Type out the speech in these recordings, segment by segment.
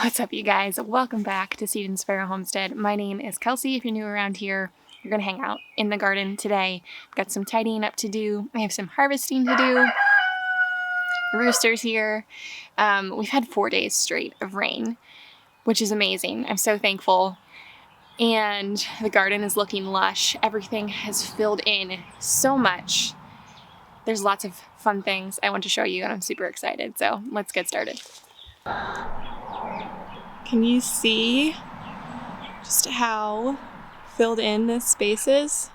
What's up, you guys? Welcome back to Seed and Sparrow Homestead. My name is Kelsey. If you're new around here, we're gonna hang out in the garden today. I've got some tidying up to do. I have some harvesting to do. The rooster's here. We've had 4 days straight of rain, which is amazing. I'm so thankful. And the garden is looking lush. Everything has filled in so much. There's lots of fun things I want to show you, and I'm super excited. So let's get started. Can you see just how filled in this space is?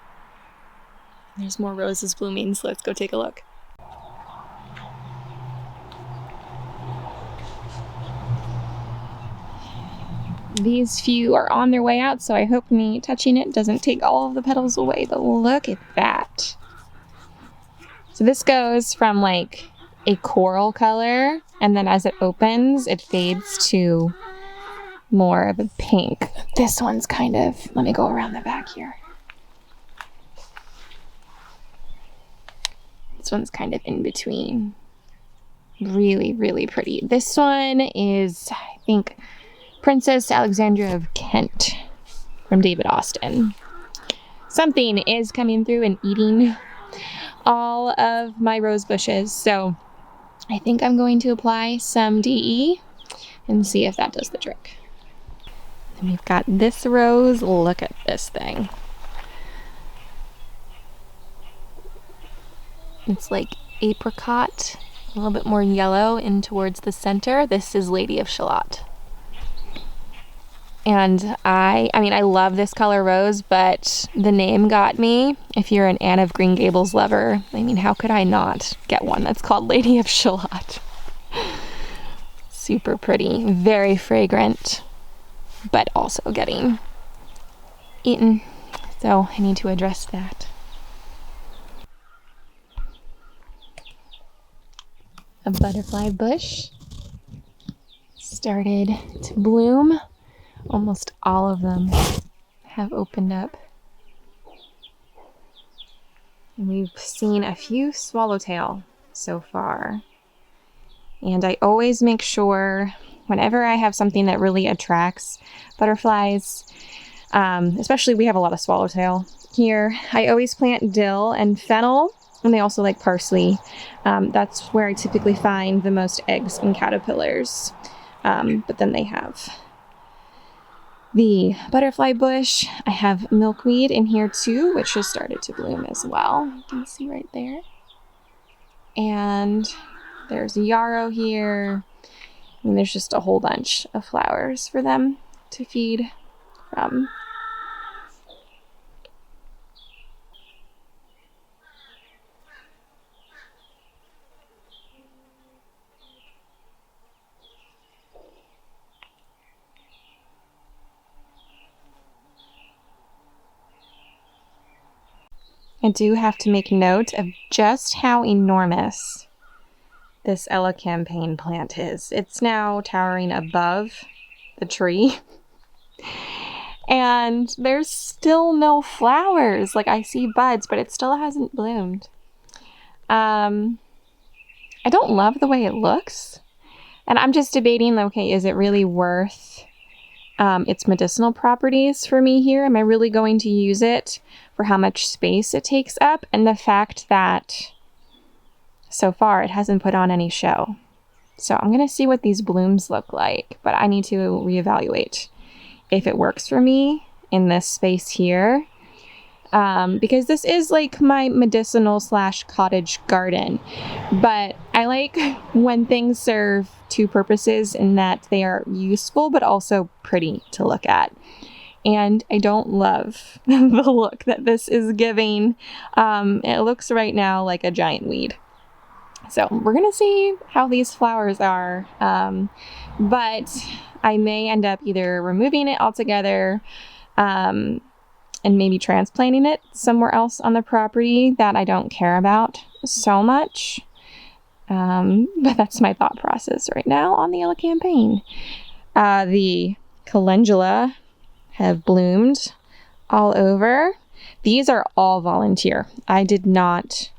There's more roses blooming, so let's go take a look. These few are on their way out, so I hope me touching it doesn't take all of the petals away, but look at that. So this goes from like a coral color, and then as it opens, it fades to more of a pink. This one's kind of, let me go around the back here. This one's kind of in between. Really, really pretty. This one is, I think, Princess Alexandra of Kent from David Austin. Something is coming through and eating all of my rose bushes, so I think I'm going to apply some DE and see if that does the trick. And we've got this rose. Look at this thing. It's like apricot, a little bit more yellow in towards the center. This is Lady of Shalott. And I love this color rose, but the name got me. If you're an Anne of Green Gables lover, I mean, how could I not get one that's called Lady of Shalott? Super pretty, very fragrant, but also getting eaten. So I need to address that. A butterfly bush started to bloom. Almost all of them have opened up. And we've seen a few swallowtail so far. And I always make sure whenever I have something that really attracts butterflies, especially we have a lot of swallowtail here, I always plant dill and fennel, and they also like parsley. That's where I typically find the most eggs and caterpillars. But then they have the butterfly bush. I have milkweed in here too, which has started to bloom as well. You can see right there. And there's yarrow here. And there's just a whole bunch of flowers for them to feed from. I do have to make note of just how enormous this elecampane plant is. It's now towering above the tree. And there's still no flowers. Like, I see buds, but it still hasn't bloomed. I don't love the way it looks. And I'm just debating, okay, is it really worth its medicinal properties for me here? Am I really going to use it for how much space it takes up? And the fact that so far it hasn't put on any show. So I'm going to see what these blooms look like, but I need to reevaluate if it works for me in this space here. Because this is like my medicinal / cottage garden, but I like when things serve two purposes in that they are useful, but also pretty to look at. And I don't love the look that this is giving. It looks right now like a giant weed. So we're going to see how these flowers are. But I may end up either removing it altogether, and maybe transplanting it somewhere else on the property that I don't care about so much. But that's my thought process right now on the elecampane. The calendula have bloomed all over. These are all volunteer. I did not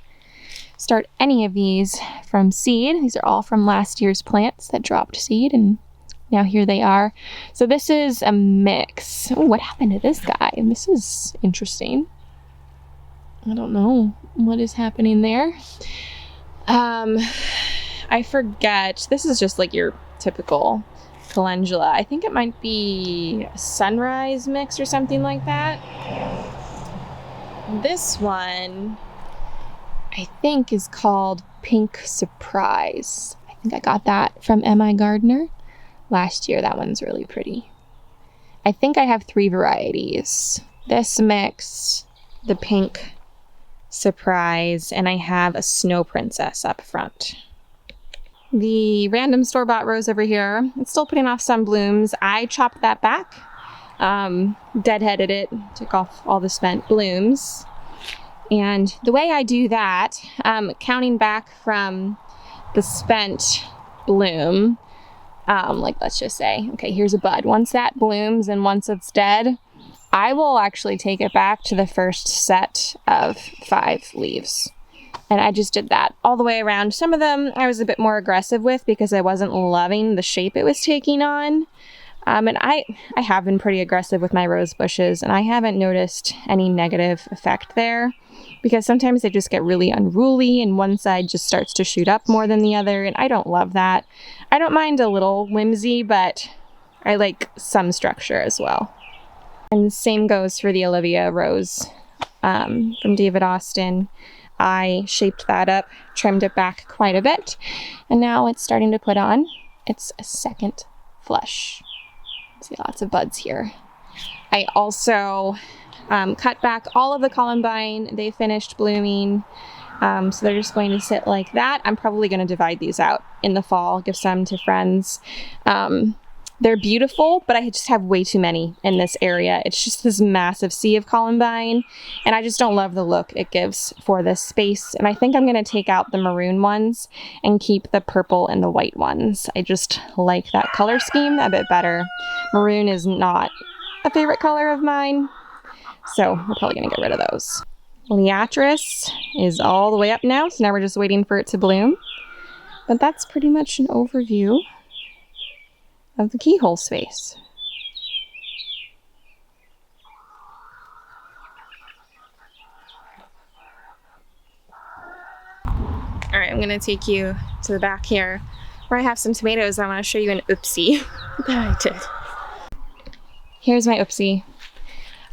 start any of these from seed. These are all from last year's plants that dropped seed and Now here they are. So this is a mix. Oh, what happened to this guy? This is interesting. I don't know what is happening there. I forget. This is just like your typical calendula. I think it might be a sunrise mix or something like that. This one, I think, is called Pink Surprise. I think I got that from M.I. Gardner last year. That one's really pretty. I think I have 3 varieties. This mix, the Pink Surprise, and I have a Snow Princess up front. The random store-bought rose over here, it's still putting off some blooms. I chopped that back, deadheaded it, took off all the spent blooms. And the way I do that, counting back from the spent bloom, like let's just say, okay, here's a bud. Once that blooms and once it's dead, I will actually take it back to the first set of 5 leaves. And I just did that all the way around. Some of them I was a bit more aggressive with because I wasn't loving the shape it was taking on. And I have been pretty aggressive with my rose bushes, and I haven't noticed any negative effect there because sometimes they just get really unruly and one side just starts to shoot up more than the other, and I don't love that. I don't mind a little whimsy, but I like some structure as well. And the same goes for the Olivia rose from David Austin. I shaped that up, trimmed it back quite a bit, and now it's starting to put on its second flush. See lots of buds here. I also cut back all of the columbine. They finished blooming, so they're just going to sit like that. I'm probably going to divide these out in the fall, give some to friends. They're beautiful, but I just have way too many in this area. It's just this massive sea of columbine, and I just don't love the look it gives for this space. And I think I'm going to take out the maroon ones and keep the purple and the white ones. I just like that color scheme a bit better. Maroon is not a favorite color of mine, so we're probably going to get rid of those. Liatris is all the way up now, so now we're just waiting for it to bloom. But that's pretty much an overview of the keyhole space. All right, I'm going to take you to the back here where I have some tomatoes. I want to show you an oopsie that I did. Here's my oopsie.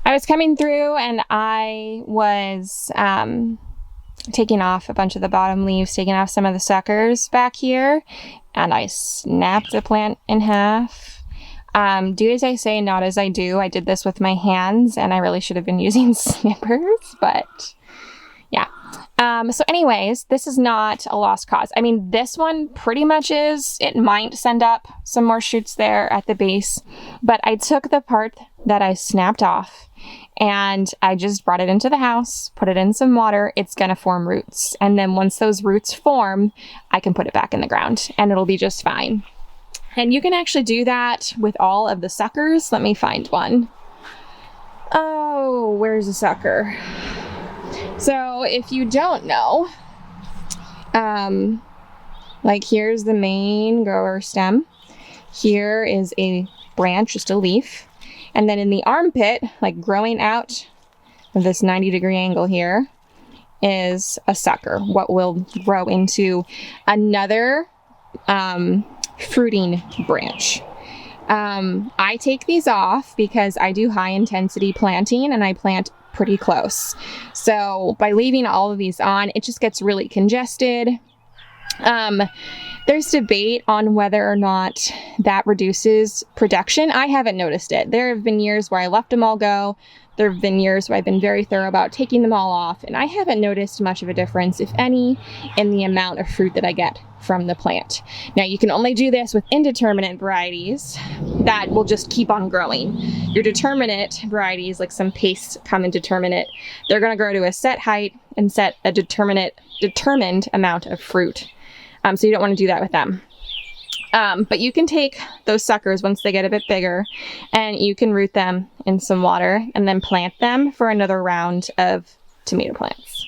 I was coming through and I was taking off a bunch of the bottom leaves, taking off some of the suckers back here, and I snapped the plant in half. Do as I say, not as I do. I did this with my hands, and I really should have been using snippers, but yeah. So anyways, this is not a lost cause. I mean, this one pretty much is. It might send up some more shoots there at the base, but I took the part that I snapped off and I just brought it into the house, put it in some water. It's going to form roots. And then once those roots form, I can put it back in the ground and it'll be just fine. And you can actually do that with all of the suckers. Let me find one. Oh, where's the sucker? So if you don't know, like here's the main grower stem. Here is a branch, just a leaf. And then in the armpit, like growing out of this 90-degree angle here, is a sucker, what will grow into another fruiting branch. I take these off because I do high intensity planting and I plant pretty close. So by leaving all of these on, it just gets really congested. There's debate on whether or not that reduces production. I haven't noticed it. There have been years where I left them all go. There have been years where I've been very thorough about taking them all off, and I haven't noticed much of a difference, if any, in the amount of fruit that I get from the plant. Now, you can only do this with indeterminate varieties that will just keep on growing. Your determinate varieties, like some Pest come in determinate, they're going to grow to a set height and set a determined amount of fruit. So you don't want to do that with them. But you can take those suckers once they get a bit bigger and you can root them in some water and then plant them for another round of tomato plants.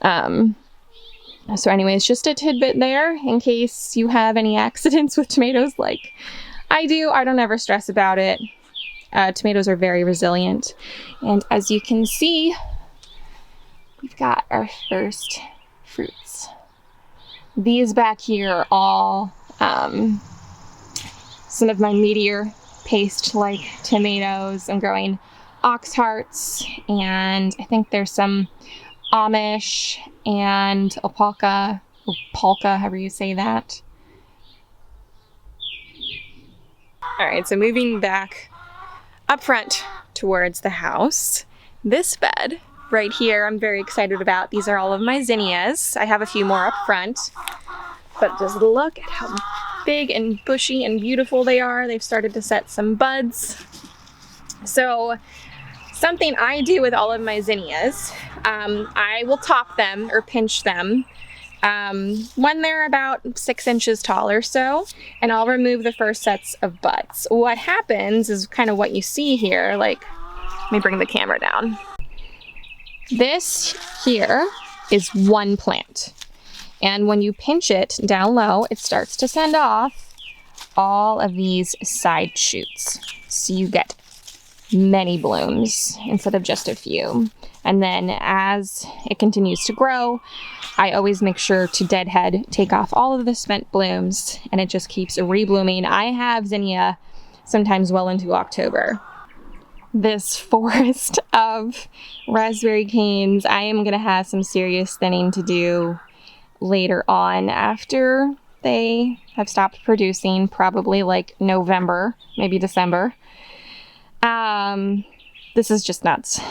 So anyways, just a tidbit there in case you have any accidents with tomatoes like I do. I don't ever stress about it. Tomatoes are very resilient. And as you can see, we've got our first fruits. These back here are all some of my meatier paste-like tomatoes. I'm growing ox hearts, and I think there's some Amish and alpaca, or polka, however you say that. All right, so moving back up front towards the house, this bed right here I'm very excited about. These are all of my zinnias. I have a few more up front, but just look at how big and bushy and beautiful they are. They've started to set some buds. So something I do with all of my zinnias, I will top them or pinch them when they're about 6 inches tall or so, and I'll remove the first sets of buds. What happens is kind of what you see here, like, let me bring the camera down. This here is one plant, and when you pinch it down low, it starts to send off all of these side shoots. So you get many blooms instead of just a few. And then as it continues to grow, I always make sure to deadhead, take off all of the spent blooms, and it just keeps reblooming. I have zinnia sometimes well into October. This forest of raspberry canes, I am gonna have some serious thinning to do later on after they have stopped producing, probably like November, maybe December. This is just nuts.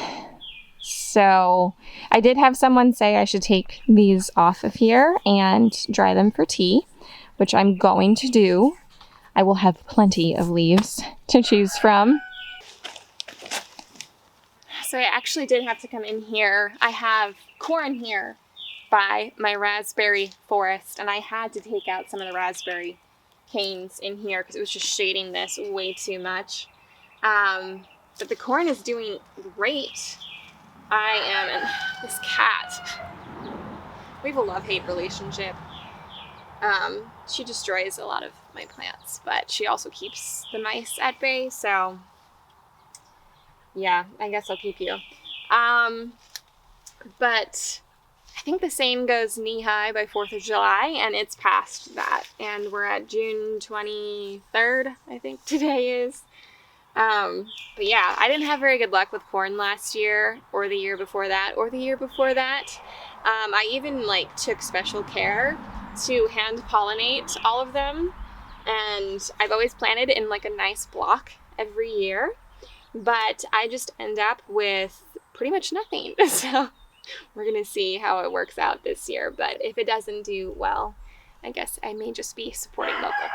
So I did have someone say I should take these off of here and dry them for tea, which I'm going to do. I will have plenty of leaves to choose from. So I actually did have to come in here. I have corn here by my raspberry forest, and I had to take out some of the raspberry canes in here because it was just shading this way too much. But the corn is doing great. And this cat, we have a love-hate relationship. She destroys a lot of my plants, but she also keeps the mice at bay, so yeah, I guess I'll keep you. But I think the saying goes knee-high by 4th of July, and it's past that, and we're at June 23rd, I think today is. But yeah, I didn't have very good luck with corn last year, or the year before that, or the year before that. I even like took special care to hand pollinate all of them, and I've always planted in like a nice block every year, but I just end up with pretty much nothing. So we're gonna see how it works out this year, but if it doesn't do well, I guess I may just be supporting local.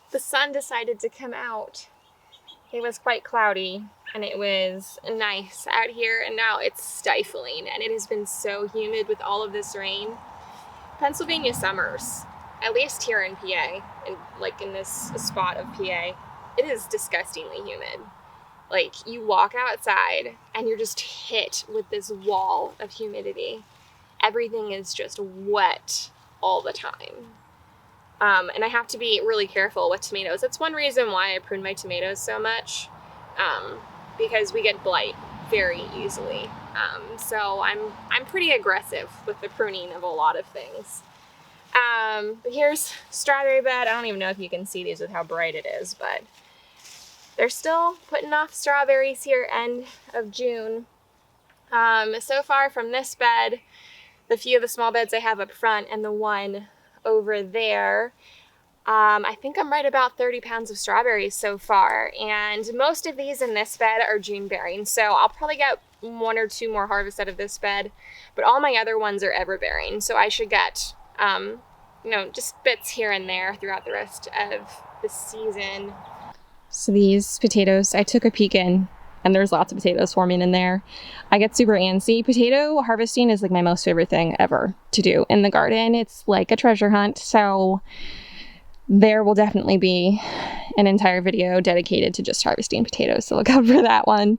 The sun decided to come out. It was quite cloudy and it was nice out here, and now it's stifling, and it has been so humid with all of this rain. Pennsylvania summers, at least here in PA, and like in this spot of PA, it is disgustingly humid. Like, you walk outside and you're just hit with this wall of humidity. Everything is just wet all the time. And I have to be really careful with tomatoes. That's one reason why I prune my tomatoes so much, because we get blight very easily. So I'm pretty aggressive with the pruning of a lot of things. But here's strawberry bed. I don't even know if you can see these with how bright it is, but they're still putting off strawberries here end of June. So far from this bed, the few of the small beds I have up front and the one over there, I think I'm right about 30 pounds of strawberries so far, and most of these in this bed are June bearing, so I'll probably get 1 or 2 more harvests out of this bed, but all my other ones are ever bearing, so I should get just bits here and there throughout the rest of the season. So these potatoes, I took a peek in, and there's lots of potatoes forming in there. I get super antsy. Potato harvesting is like my most favorite thing ever to do in the garden. It's like a treasure hunt. So there will definitely be an entire video dedicated to just harvesting potatoes. So look out for that one.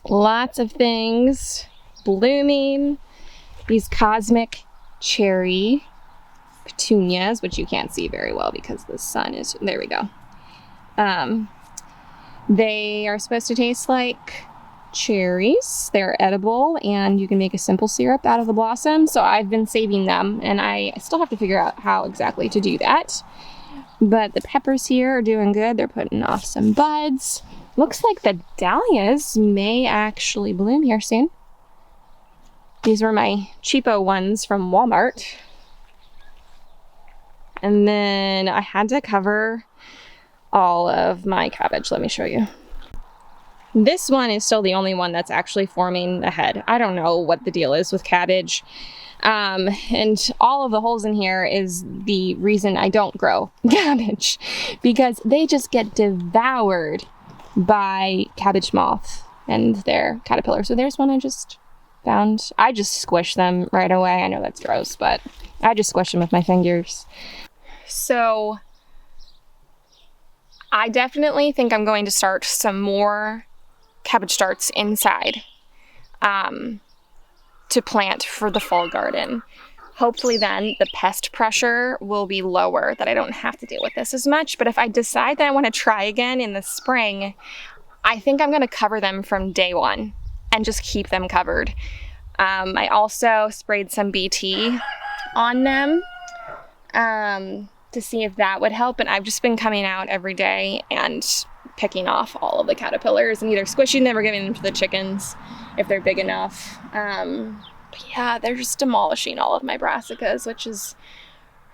Lots of things blooming. These cosmic cherry petunias, which you can't see very well because the sun is, there we go. They are supposed to taste like cherries. They're edible and you can make a simple syrup out of the blossom. So I've been saving them and I still have to figure out how exactly to do that. But the peppers here are doing good. They're putting off some buds. Looks like the dahlias may actually bloom here soon. These were my cheapo ones from Walmart. And then I had to cover all of my cabbage. Let me show you. This one is still the only one that's actually forming a head. I don't know what the deal is with cabbage. And all of the holes in here is the reason I don't grow cabbage, because they just get devoured by cabbage moth and their caterpillar. So there's one I just found. I just squish them right away. I know that's gross, but I just squish them with my fingers. So I definitely think I'm going to start some more cabbage starts inside to plant for the fall garden. Hopefully then the pest pressure will be lower, that I don't have to deal with this as much. But if I decide that I want to try again in the spring, I think I'm going to cover them from day one and just keep them covered. I also sprayed some BT on them to see if that would help. And I've just been coming out every day and picking off all of the caterpillars and either squishing them or giving them to the chickens if they're big enough. But yeah, they're just demolishing all of my brassicas, which is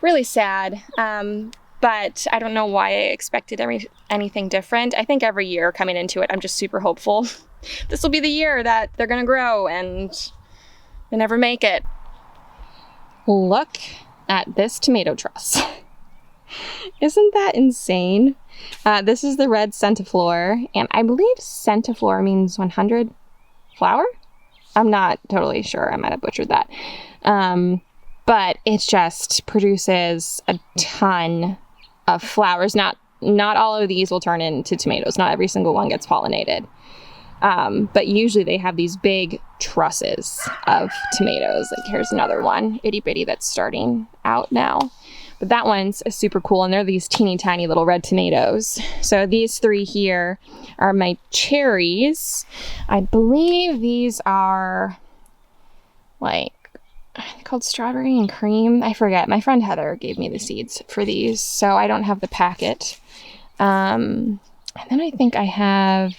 really sad. But I don't know why I expected anything different. I think every year coming into it, I'm just super hopeful. This will be the year that they're gonna grow and they never make it. Look at this tomato truss. Isn't that insane? This is the red centiflora, and I believe centiflora means 100 flower? I'm not totally sure. I might have butchered that. But it just produces a ton of flowers. Not all of these will turn into tomatoes. Not every single one gets pollinated. But usually they have these big trusses of tomatoes. Like here's another one, itty bitty, that's starting out now. But that one's super cool, and they're these teeny tiny little red tomatoes. So these three here are my cherries. I believe these are like called strawberry and cream. I forget. My friend Heather gave me the seeds for these, so I don't have the packet. And then I think I have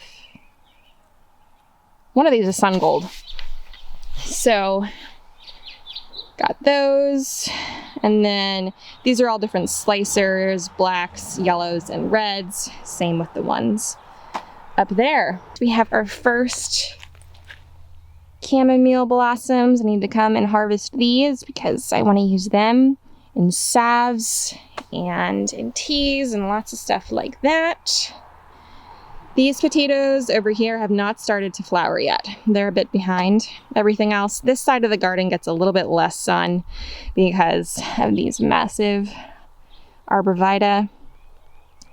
one of these is sun gold. So got those. And then these are all different slicers, blacks, yellows, and reds. Same with the ones up there. We have our first chamomile blossoms. I need to come and harvest these because I want to use them in salves and in teas and lots of stuff like that. These potatoes over here have not started to flower yet. They're a bit behind everything else. This side of the garden gets a little bit less sun because of these massive arborvitae.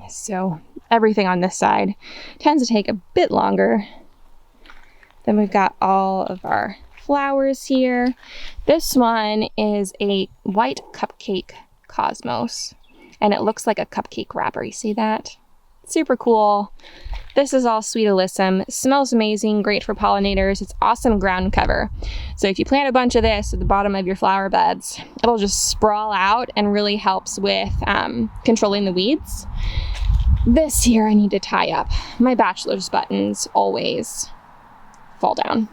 So everything on this side tends to take a bit longer. Then we've got all of our flowers here. This one is a white cupcake cosmos, and it looks like a cupcake wrapper. You see that? Super cool. This is all sweet alyssum. Smells amazing, great for pollinators. It's awesome ground cover. So if you plant a bunch of this at the bottom of your flower beds, it'll just sprawl out and really helps with controlling the weeds. This here I need to tie up. My bachelor's buttons always fall down.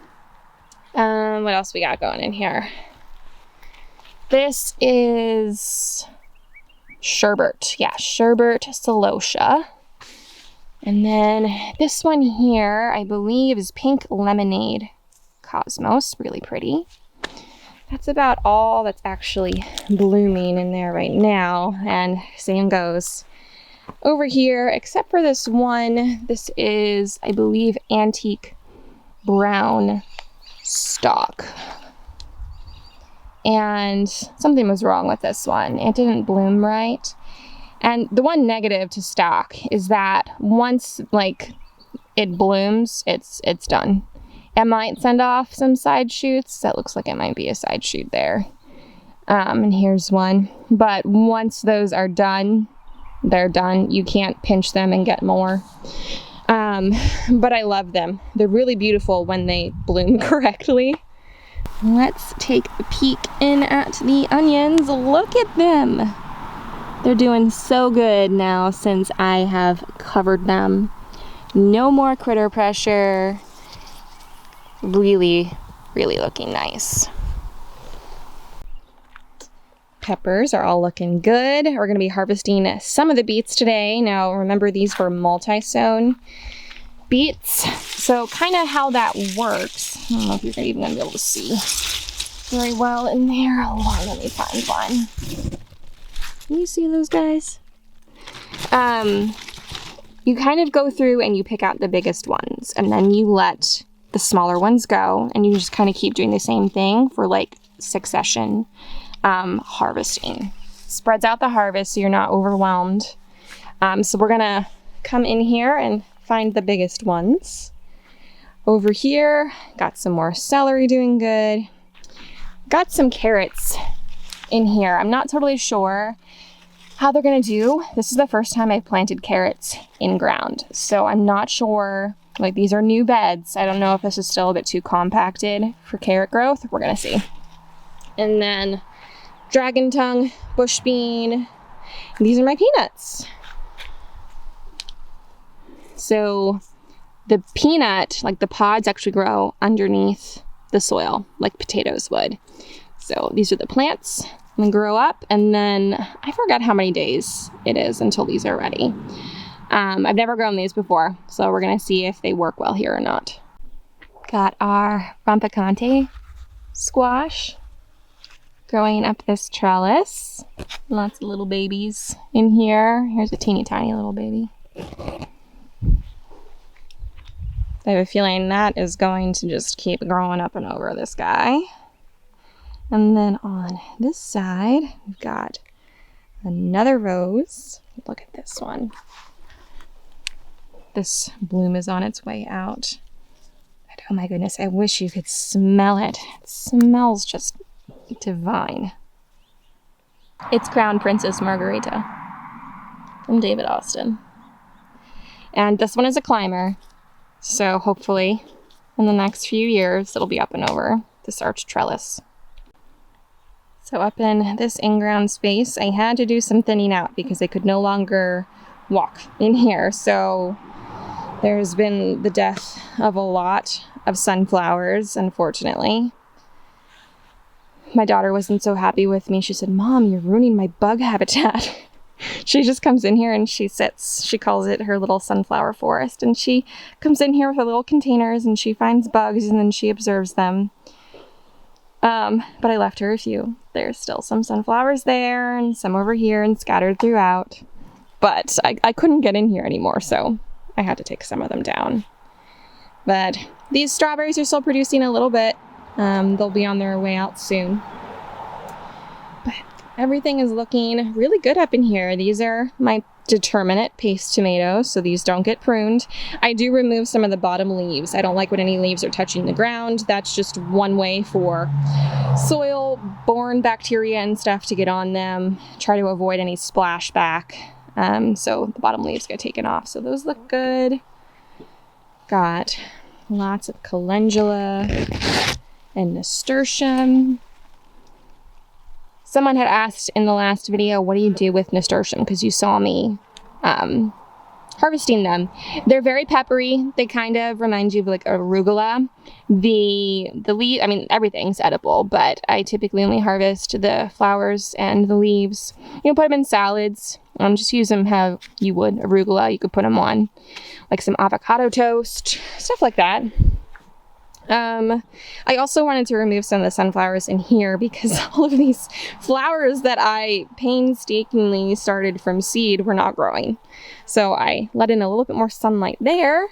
What else we got going in here? This is sherbet. Yeah, sherbet celosia. And then this one here, I believe, is pink lemonade cosmos. Really pretty. That's about all that's actually blooming in there right now. And same goes over here, except for this one. This is, I believe, antique brown stock. And something was wrong with this one. It didn't bloom right. And the one negative to stock is that once like it blooms, it's done. It might send off some side shoots. That looks like it might be a side shoot there. And here's one. But once those are done, they're done. You can't pinch them and get more. But I love them. They're really beautiful when they bloom correctly. Let's take a peek in at the onions. Look at them. They're doing so good now since I have covered them. No more critter pressure. Really, really looking nice. Peppers are all looking good. We're going to be harvesting some of the beets today. Now remember, these were multi-sown beets. So kind of how that works. I don't know if you're even going to be able to see very well in there. Hold on, let me find one. Can you see those guys? You kind of go through and you pick out the biggest ones, and then you let the smaller ones go, and you just kind of keep doing the same thing for like succession harvesting. Spreads out the harvest so you're not overwhelmed. So we're gonna come in here and find the biggest ones. Over here, got some more celery doing good. Got some carrots in here. I'm not totally sure how they're gonna do. This is the first time I've planted carrots in ground, so I'm not sure. Like, these are new beds. I don't know if this is still a bit too compacted for carrot growth. We're gonna see. And then dragon tongue, bush bean. These are my peanuts. So the peanut, like the pods, actually grow underneath the soil like potatoes would. So these are the plants and grow up, and then I forgot how many days it is until these are ready. I've never grown these before, so we're gonna see if they work well here or not. Got our rompicante squash growing up this trellis. Lots of little babies in here. Here's a teeny tiny little baby. I have a feeling that is going to just keep growing up and over this guy. And then on this side, we've got another rose. Look at this one. This bloom is on its way out. But oh my goodness, I wish you could smell it. It smells just divine. It's Crown Princess Margarita from David Austin. And this one is a climber. So hopefully in the next few years, it'll be up and over this arch trellis. So up in this in-ground space, I had to do some thinning out because I could no longer walk in here. So there's been the death of a lot of sunflowers, unfortunately. My daughter wasn't so happy with me. She said, "Mom, you're ruining my bug habitat." She just comes in here and she sits. She calls it her little sunflower forest. And she comes in here with her little containers and she finds bugs and then she observes them. But I left her a few. There's still some sunflowers there and some over here and scattered throughout. But I couldn't get in here anymore, so I had to take some of them down. But these strawberries are still producing a little bit. They'll be on their way out soon. But everything is looking really good up in here. These are my determinate paste tomatoes, so these don't get pruned. I do remove some of the bottom leaves. I don't like when any leaves are touching the ground. That's just one way for soil-borne bacteria and stuff to get on them. Try to avoid any splashback. So the bottom leaves get taken off. So those look good. Got lots of calendula and nasturtium. Someone had asked in the last video, what do you do with nasturtium? Because you saw me harvesting them. They're very peppery. They kind of remind you of like arugula. The leaf, I mean, everything's edible, but I typically only harvest the flowers and the leaves. You know, put them in salads. Just use them how you would arugula. You could put them on like some avocado toast, stuff like that. I also wanted to remove some of the sunflowers in here because all of these flowers that I painstakingly started from seed were not growing. So I let in a little bit more sunlight there.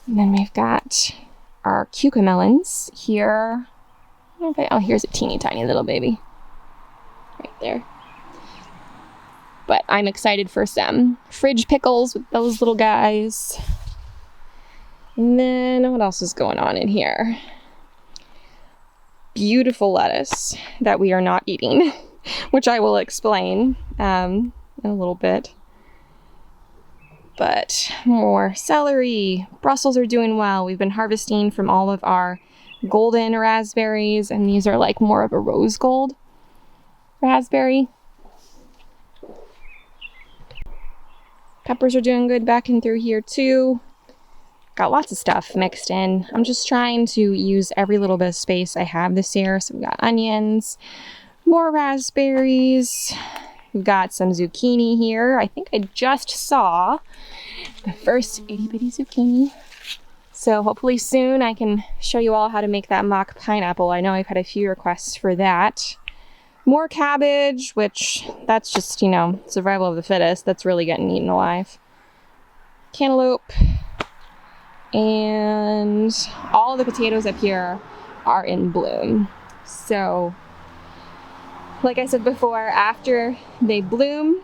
And then we've got our cucamelons here. Okay, oh, here's a teeny tiny little baby right there. But I'm excited for some fridge pickles with those little guys. And then what else is going on in here? beautiful lettuce that we are not eating, which I will explain in a little bit. But more celery. Brussels are doing well. We've been harvesting from all of our golden raspberries, and these are like more of a rose gold raspberry. Peppers are doing good back in through here too. Got lots of stuff mixed in. I'm just trying to use every little bit of space I have this year. So we've got onions, more raspberries. We've got some zucchini here. I think I just saw the first itty bitty zucchini. So hopefully soon I can show you all how to make that mock pineapple. I know I've had a few requests for that. More cabbage, which that's just, you know, survival of the fittest. That's really getting eaten alive. Cantaloupe. And all of the potatoes up here are in bloom. So, like I said before, after they bloom,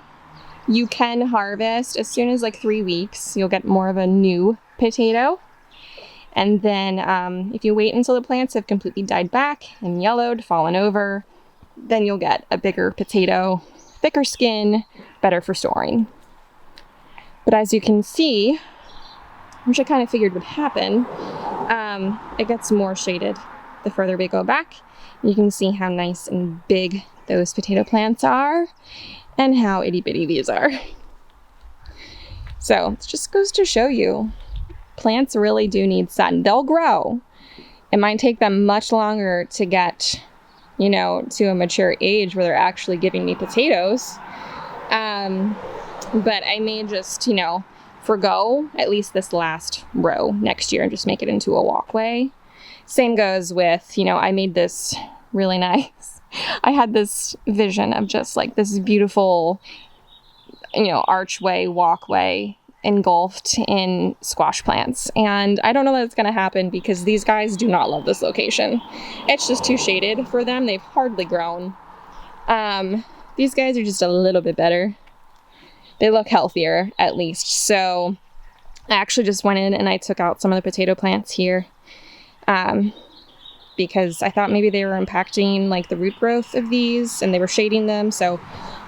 you can harvest as soon as like 3 weeks. You'll get more of a new potato. And then if you wait until the plants have completely died back and yellowed, fallen over, then you'll get a bigger potato, thicker skin, better for storing. But as you can see, which I kind of figured would happen, it gets more shaded the further we go back. You can see how nice and big those potato plants are and how itty bitty these are. So it just goes to show you, plants really do need sun. They'll grow. It might take them much longer to get, you know, to a mature age where they're actually giving me potatoes. But I may just, you know, forgo at least this last row next year and just make it into a walkway. Same goes with, you know, I made this really nice. I had this vision of just like this beautiful, you know, archway, walkway engulfed in squash plants. And I don't know that it's going to happen because these guys do not love this location. It's just too shaded for them. They've hardly grown. These guys are just a little bit better. They look healthier, at least. So I actually just went in and I took out some of the potato plants here because I thought maybe they were impacting like the root growth of these and they were shading them. So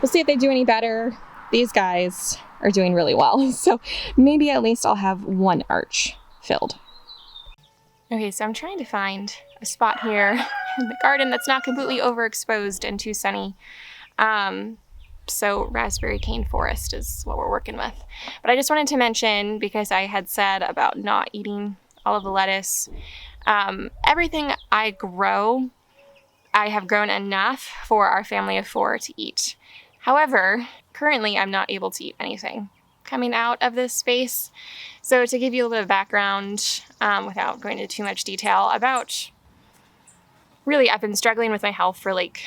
we'll see if they do any better. These guys are doing really well. So maybe at least I'll have one arch filled. Okay, so I'm trying to find a spot here in the garden that's not completely overexposed and too sunny. So raspberry cane forest is what we're working with. But I just wanted to mention, because I had said about not eating all of the lettuce, everything I grow, I have grown enough for our family of 4 to eat. However, currently I'm not able to eat anything coming out of this space. So to give you a little bit of background, without going into too much detail about, really I've been struggling with my health for like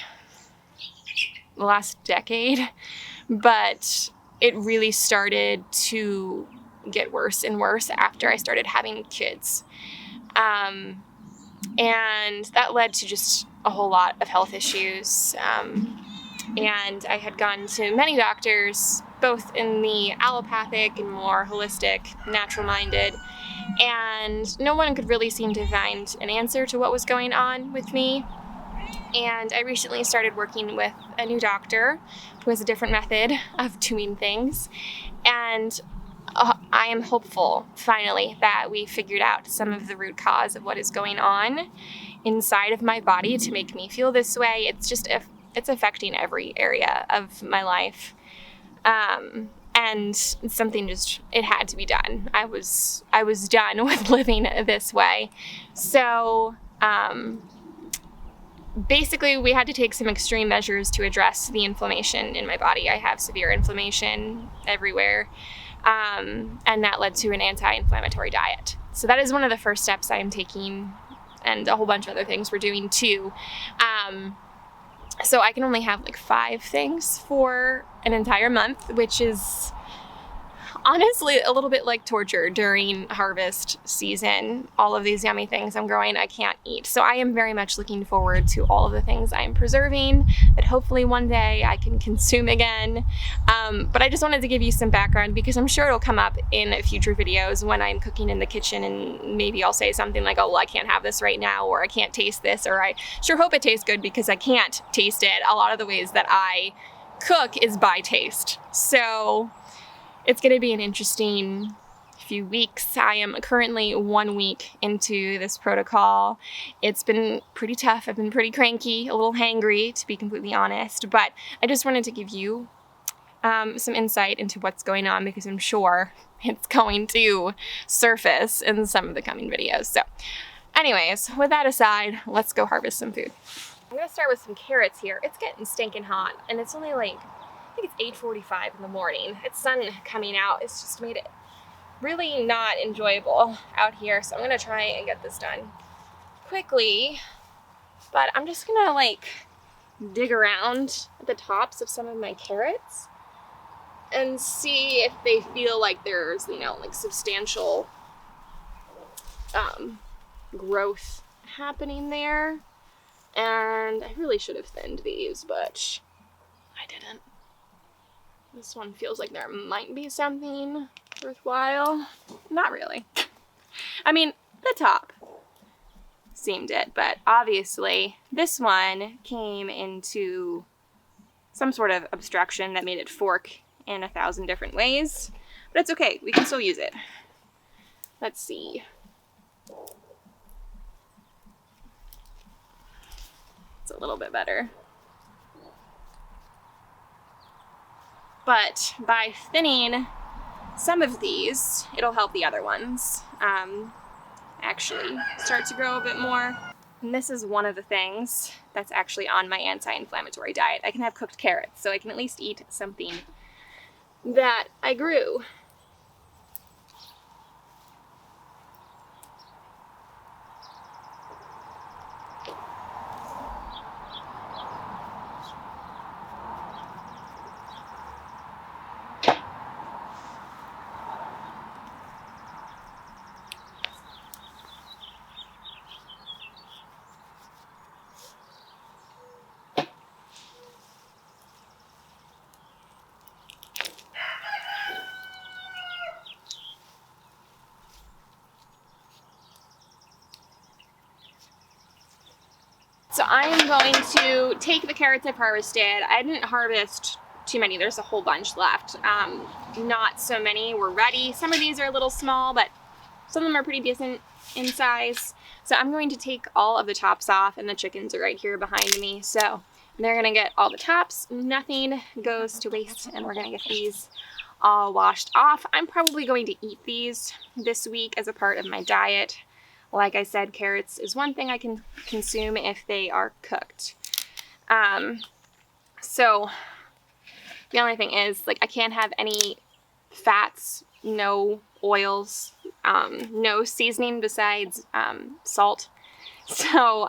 the last decade, but it really started to get worse and worse after I started having kids. And that led to just a whole lot of health issues. And I had gone to many doctors, both in the allopathic and more holistic, natural-minded, and no one could really seem to find an answer to what was going on with me. And I recently started working with a new doctor who has a different method of doing things. And I am hopeful, finally, that we figured out some of the root cause of what is going on inside of my body to make me feel this way. It's affecting every area of my life. And something it had to be done. I was done with living this way. So, basically, we had to take some extreme measures to address the inflammation in my body. I have severe inflammation everywhere, and that led to an anti-inflammatory diet. So that is one of the first steps I am taking, and a whole bunch of other things we're doing too. So I can only have like 5 things for an entire month, which is honestly a little bit like torture during harvest season. All of these yummy things I'm growing, I can't eat. So I am very much looking forward to all of the things I'm preserving that hopefully one day I can consume again. But I just wanted to give you some background because I'm sure it'll come up in future videos when I'm cooking in the kitchen, and maybe I'll say something like, oh, well, I can't have this right now, or I can't taste this, or I sure hope it tastes good because I can't taste it. A lot of the ways that I cook is by taste. So it's going to be an interesting few weeks. I am currently 1 week into this protocol. It's been pretty tough. I've been pretty cranky, a little hangry, to be completely honest, but I just wanted to give you some insight into what's going on because I'm sure it's going to surface in some of the coming videos. So anyways, with that aside, let's go harvest some food. I'm gonna start with some carrots here. It's getting stinking hot and it's only like, I think it's 8:45 in the morning. It's sun coming out. It's just made it really not enjoyable out here. So I'm gonna try and get this done quickly, but I'm just gonna like dig around at the tops of some of my carrots and see if they feel like there's, you know, like substantial growth happening there. And I really should have thinned these, but I didn't. This one feels like there might be something worthwhile. Not really. I mean, the top seemed it, but obviously this one came into some sort of obstruction that made it fork in 1,000 different ways, but it's okay. We can still use it. Let's see. It's a little bit better. But by thinning some of these, it'll help the other ones actually start to grow a bit more. And this is one of the things that's actually on my anti-inflammatory diet. I can have cooked carrots, so I can at least eat something that I grew. So I am going to take the carrots I've harvested. I didn't harvest too many. There's a whole bunch left. Not so many were ready. Some of these are a little small, but some of them are pretty decent in size. So I'm going to take all of the tops off, and the chickens are right here behind me. So they're gonna get all the tops. Nothing goes to waste, and we're gonna get these all washed off. I'm probably going to eat these this week as a part of my diet. Like I said, carrots is one thing I can consume if they are cooked. So the only thing is, like, I can't have any fats, no oils, no seasoning besides salt. So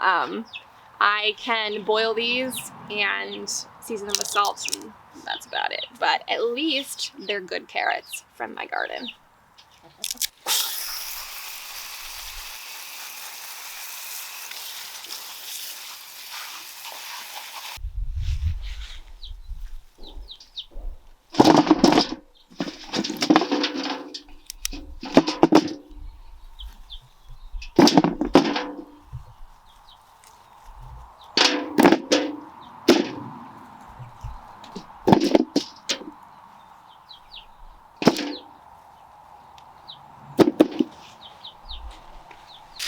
I can boil these and season them with salt, and that's about it. But at least they're good carrots from my garden.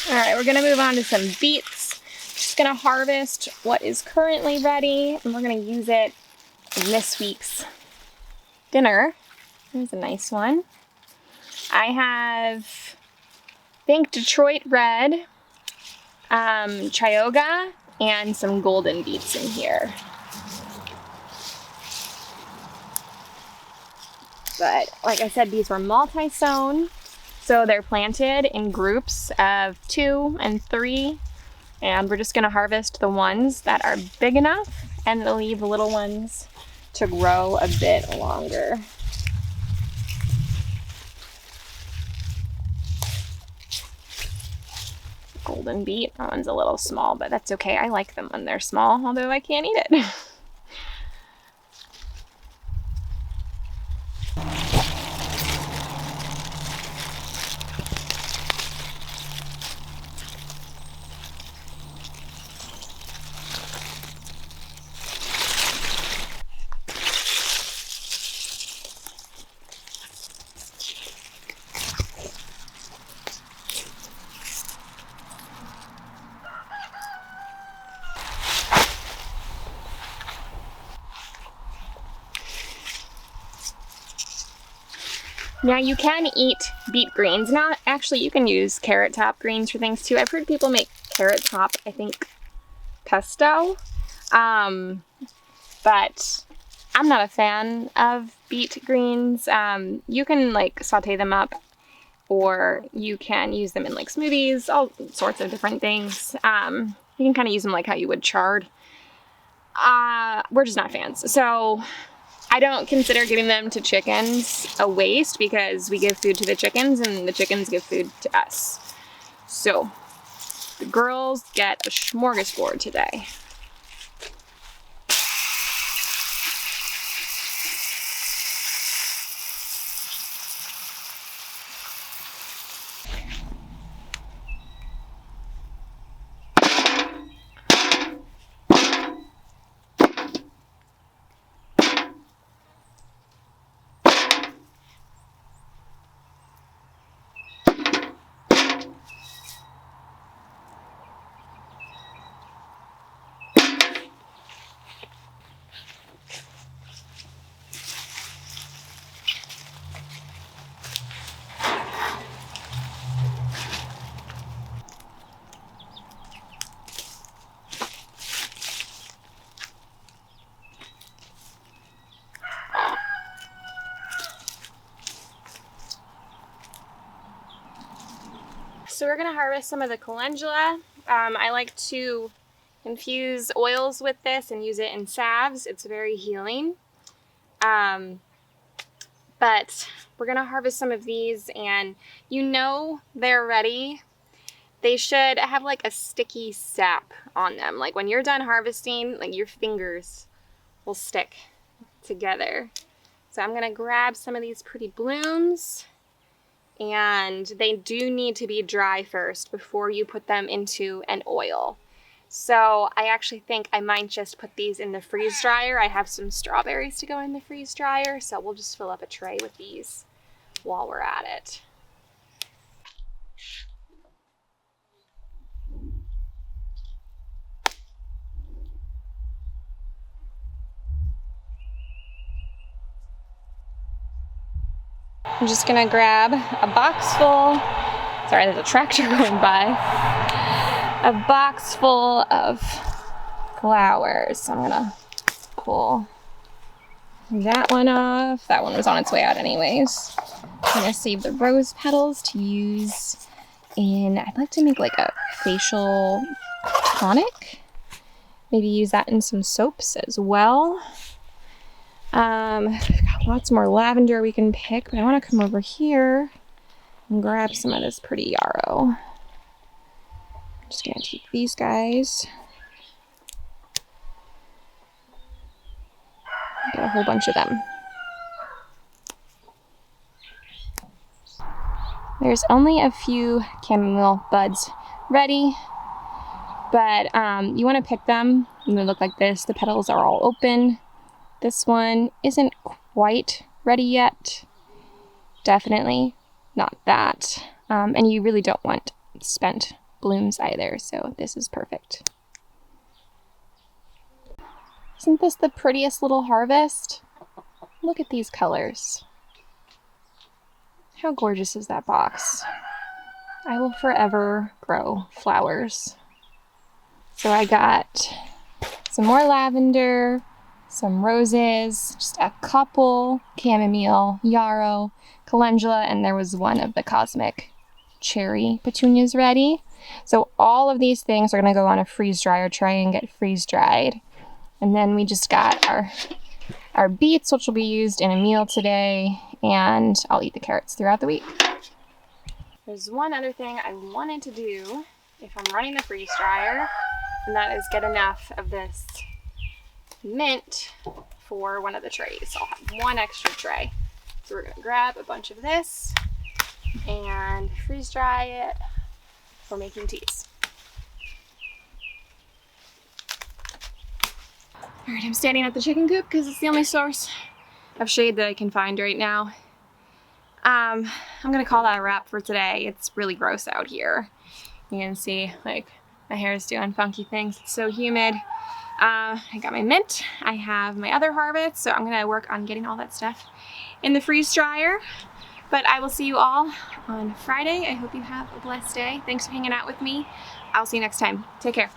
Alright, we're going to move on to some beets. Just going to harvest what is currently ready, and we're going to use it in this week's dinner. Here's a nice one. I have, I think, Detroit red, Chioggia, and some golden beets in here. But like I said, these were multi-sown. So they're planted in groups of 2 and 3, and we're just going to harvest the ones that are big enough and leave the little ones to grow a bit longer. golden beet. That one's a little small, but that's okay. I like them when they're small, although I can't eat it. Now you can eat beet greens. Now, actually, you can use carrot top greens for things too. I've heard people make carrot top, I think, pesto. But I'm not a fan of beet greens. You can like saute them up, or you can use them in like smoothies, all sorts of different things. You can kind of use them like how you would chard. We're just not fans. So I don't consider giving them to chickens a waste because we give food to the chickens and the chickens give food to us. So the girls get a smorgasbord today. So we're gonna harvest some of the calendula. I like to infuse oils with this and use it in salves. It's very healing. But we're gonna harvest some of these, and you know they're ready. They should have like a sticky sap on them. Like when you're done harvesting, like your fingers will stick together. So I'm gonna grab some of these pretty blooms. And they do need to be dry first before you put them into an oil. So I actually think I might just put these in the freeze dryer. I have some strawberries to go in the freeze dryer, so we'll just fill up a tray with these while we're at it. I'm just gonna grab a box full, sorry, there's a tractor going by, a box full of flowers. So I'm gonna pull that one off. That one was on its way out anyways. I'm gonna save the rose petals to use in, I'd like to make like a facial tonic. Maybe use that in some soaps as well. Got lots more lavender we can pick, but I want to come over here and grab some of this pretty yarrow. I'm just gonna take these guys. Got a whole bunch of them. There's only a few chamomile buds ready, but you want to pick them and they look like this. The petals are all open. This one isn't quite ready yet. Definitely not that. And you really don't want spent blooms either, so this is perfect. Isn't this the prettiest little harvest? Look at these colors. How gorgeous is that box? I will forever grow flowers. So I got some more lavender, some roses, just a couple chamomile, yarrow, calendula, and there was one of the cosmic cherry petunias ready. So all of these things are gonna go on a freeze dryer tray and get freeze dried. And then we just got our beets, which will be used in a meal today, and I'll eat the carrots throughout the week. There's one other thing I wanted to do if I'm running the freeze dryer, then that is good enough of this mint for one of the trays. I'll have one extra tray. So we're gonna grab a bunch of this and freeze dry it for making teas. All right, I'm standing at the chicken coop because it's the only source of shade that I can find right now. I'm gonna call that a wrap for today. It's really gross out here. You can see like my hair is doing funky things. It's so humid. I got my mint. I have my other harvest, so I'm gonna work on getting all that stuff in the freeze dryer. But I will see you all on Friday. I hope you have a blessed day. Thanks for hanging out with me. I'll see you next time. Take care.